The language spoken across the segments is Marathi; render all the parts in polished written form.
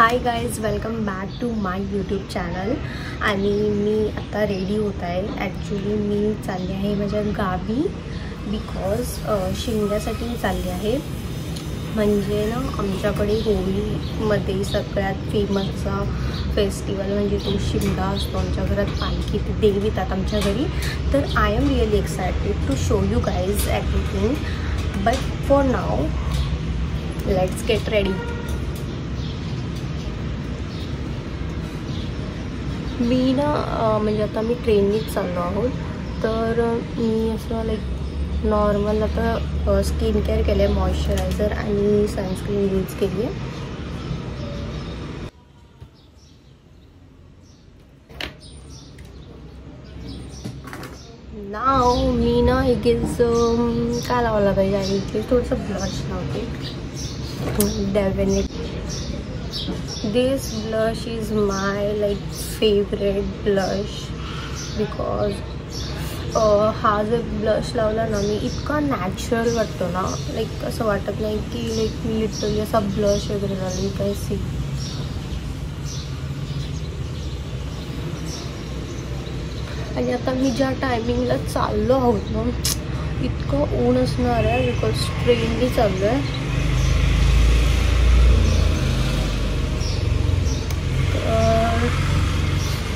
High guys, welcome back to my YouTube channel. आणि मी आता रेडी होत आहे. ॲक्च्युली मी चालली आहे माझ्या गावी बिकॉज शिमग्यासाठी चालली आहे. म्हणजे ना आमच्याकडे होळीमध्ये सगळ्यात फेमसचा फेस्टिवल म्हणजे तो शिमगा असतो. आमच्या घरात पालखी ते देव येतात आमच्या घरी. तर I am really excited to show you guys everything. But for now let's get ready. मी ना म्हणजे आता मी ट्रेननीच चाललो आहोत. तर मी असं लाईक नॉर्मल आता स्किन केअर केलं आहे, मॉइश्चरायझर आणि सनस्क्रीन यूज केली आहे. नाव मी ना एक काय लावला पाहिजे आणि ते थोडंसं ब्लश लावते. Definitely this blush is my like favorite blush because हा जर ब्लश लावला ना मी इतका नॅचरल वाटतो ना, लाईक असं वाटत नाही की लाईक मी लिटरली असा ब्लश वगैरे लावली काय. सी आणि आता मी ज्या टायमिंगला चाललो आहोत ना इतकं ऊन असणार आहे बिकॉज ट्रेननी चाललो आहे.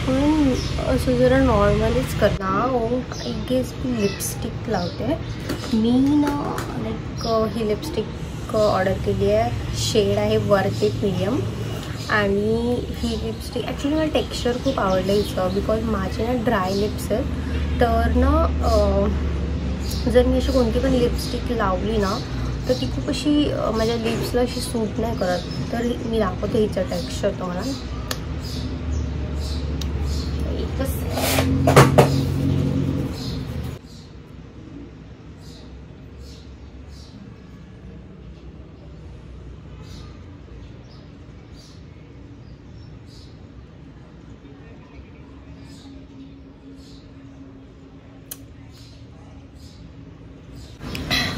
पण असं जरा नॉर्मलीच करणार. आय गेस मी लिपस्टिक लावते. मी ना लाईक ही लिपस्टिक ऑर्डर केली आहे. शेड आहे वर्थ इट मीडियम. आणि ही लिपस्टिक ॲक्च्युली मला टेक्स्चर खूप आवडलं हिचं बिकॉज माझे ना ड्राय लिप्स आहेत. तर ना जर मी अशी कोणती पण लिपस्टिक लावली ना तर ती खूप अशी माझ्या लिप्सला अशी सूट नाही करत. तर मी दाखवते हिचं टेक्स्चर तुम्हाला.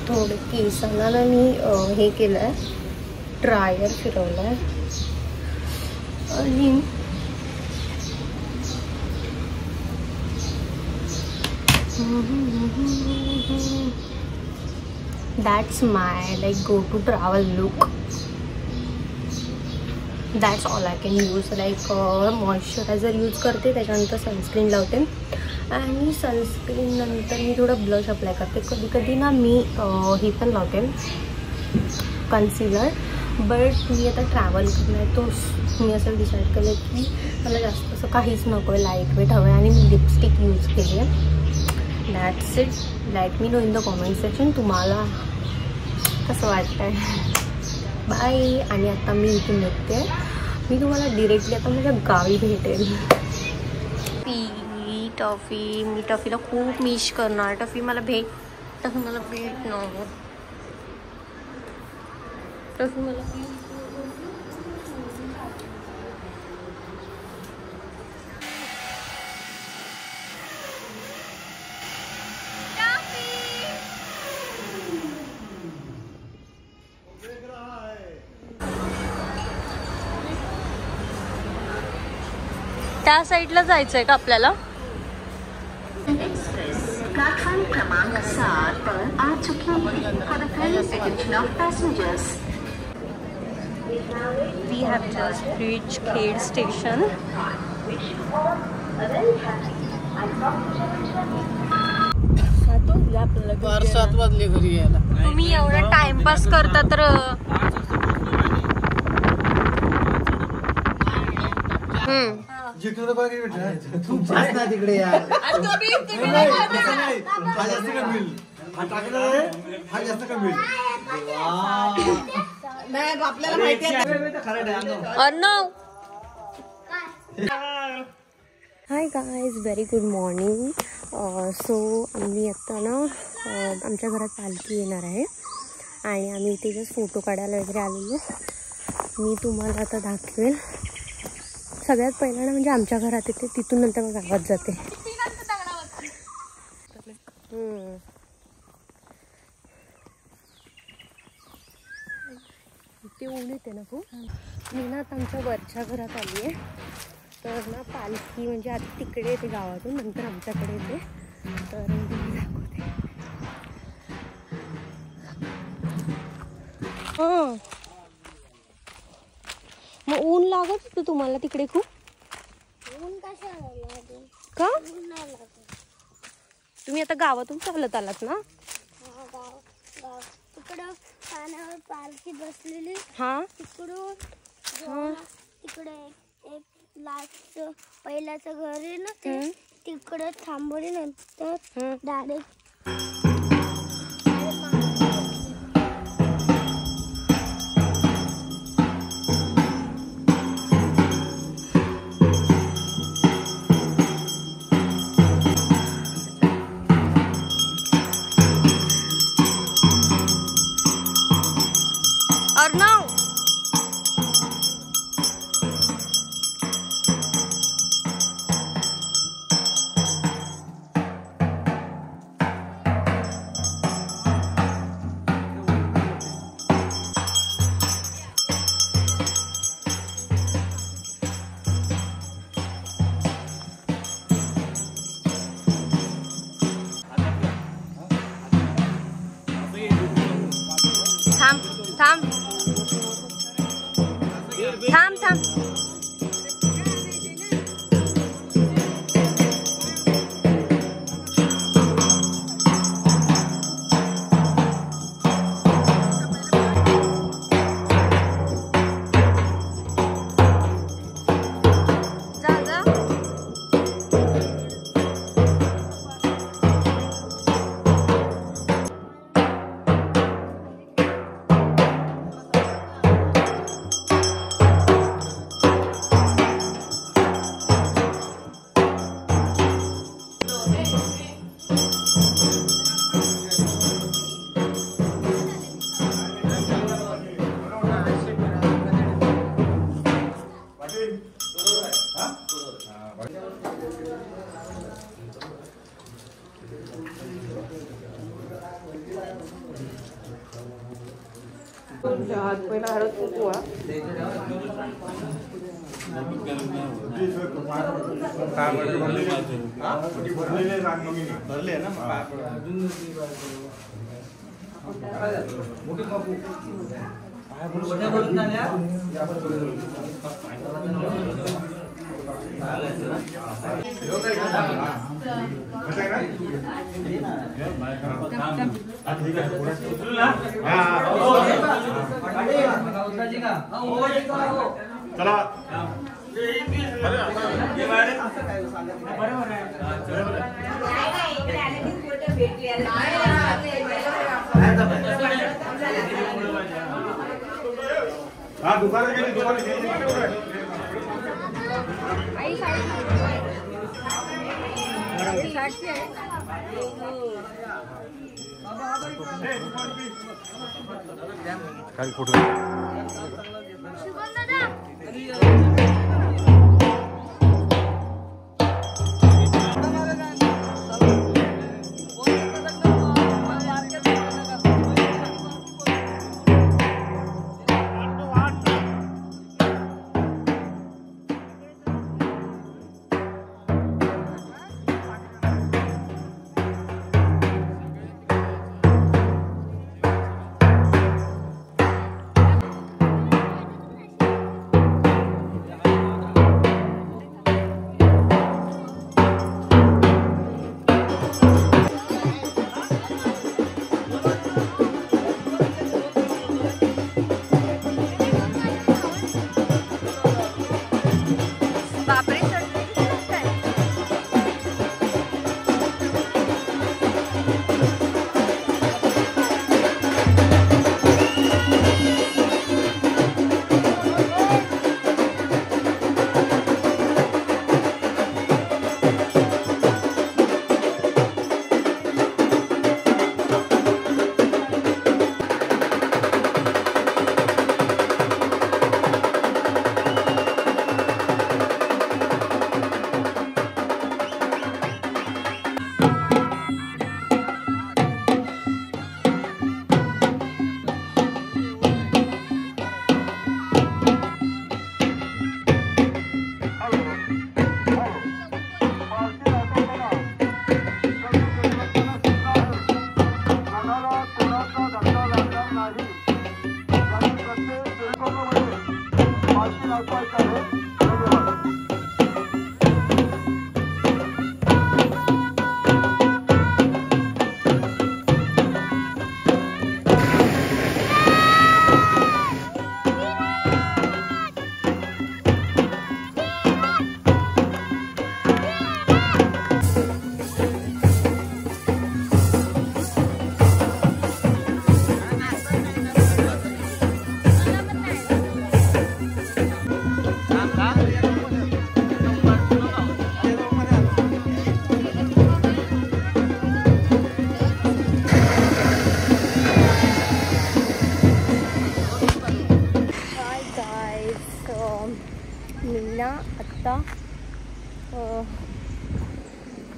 थोडं केसांना ना मी हे केलं आहे, ड्रायर फिरवलं आहे. आणि that's my like go to travel look. That's all I can use. Like moisturizer use करते, त्याच्यानंतर सनस्क्रीन लावते आणि सनस्क्रीन नंतर मी थोडं ब्लश अप्लाय करते. कधी कधी ना मी हे पण लावते कन्सिलर. बट मी आता ट्रॅव्हल करणार आहे तो मी असं डिसाईड केलं की मला जास्त असं काहीच नको आहे, लाईट वेट हवं आहे. आणि मी लिपस्टिक यूज केली आहे. That's it. Let me know in the comment section तुम्हाला कसं वाटतं आहे. बाय. आणि आता मी इथून निघते. मी तुम्हाला डिरेक्टली आता माझ्या गावी भेटेल. टॉफी मी टॉफीला खूप मिस करणार. टॉफी मला भेट. टॉफी मला भेट न. टॉफी मला त्या साईडला जायचं आहे का आपल्याला. एक्सप्रेस प्लेटफॉर्म क्रमांक 7 पर आ चुकी है. For the kind attention of passengers we have just reach Khed station. बार 7 वाजले घरी यायला. तुम्ही एवढा टाइमपास करता तर तिकडे यार. आपल्याला माहिती आहे. Hi guys, very good morning. So आम्ही आत्ता ना आमच्या घरात पालखी येणार आहे आणि आम्ही इथे जस्ट फोटो काढायला वगैरे आलेलो. मी तुम्हाला आता दाखवेल. सगळ्यात पहिला ना म्हणजे आमच्या घरात येते, तिथून नंतर मग गावात जाते. ते ऊन येते ना नको. मी ना आता आमच्या वरच्या घरात आली आहे. तर ना पालखी म्हणजे आधी तिकडे येते गावातून, नंतर आमच्याकडे येते. तर मी दाखवते. हां, मग ऊन लागत होतं तुम्हाला तिकडे खूप? ऊन कशाला लागेल? का? ऊन नाही लागत. तुम्ही आता गावातून चालत आलात ना? हा, गाव गाव तिकडं पाण्यावर पालखी बसलेली. हा, तिकडून तिकडे एक लास्टचं पहिल्याचं घर आहे ना, ते तिकडं थांबवली. नंतर डायरेक्ट अर्णव थांब थांब थांब थांब. जा जा. हात पहिला हळद कुंकू भरले ना. काय फोटो शुभम दादा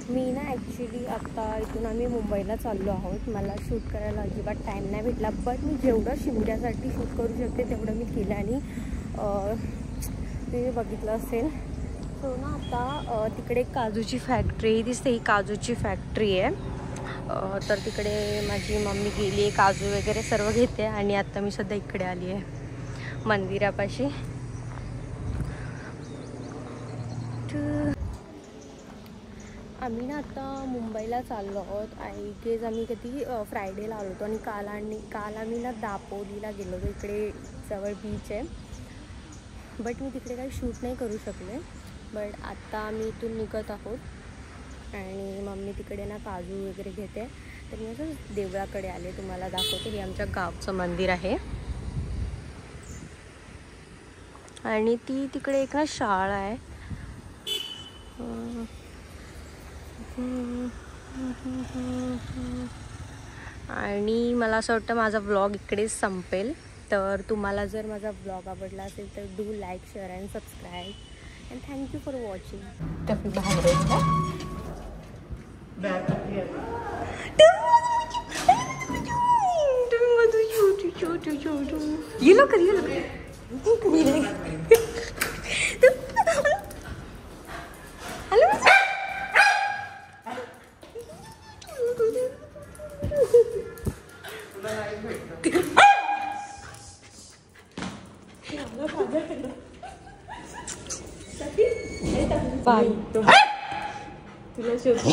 मी ना ॲक्च्युली आत्ता इथून आम्ही मुंबईला चाललो आहोत. मला शूट करायला अजिबात टाईम नाही भेटला, बट मी जेवढं शिमग्यासाठी शूट करू शकते तेवढं मी केलं आणि तुम्ही बघितलं असेल. सो ना आता तिकडे काजूची फॅक्टरी दिसते, ही काजूची फॅक्टरी आहे. तर तिकडे माझी मम्मी गेली आहे, काजू वगैरे सर्व घेते आणि आता मी सध्या इकडे आली आहे मंदिरापाशी. आम्ही ना आता मुंबईला चाललो आहोत. आय गेस आम्ही कधी फ्रायडेला आलो होतो आणि काल आम्ही ना दापोलीला गेलो होतो. इकडे जवळ बीच आहे, बट मी तिकडे काही शूट नाही करू शकले. बट आत्ता आम्ही इथून निघत आहोत आणि मम्मी तिकडे ना काजू वगैरे घेते. तर मी असं देवळाकडे आले, तुम्हाला दाखवते. हे आमच्या गावचं मंदिर आहे आणि ती तिकडे एक ना शाळा आहे. आणि मला असं वाटतं माझा व्लॉग इकडेच संपेल. तर तुम्हाला जर माझा व्लॉग आवडला असेल तर do like, share and subscribe and thank you for watching. Bye. तुला शोधतो.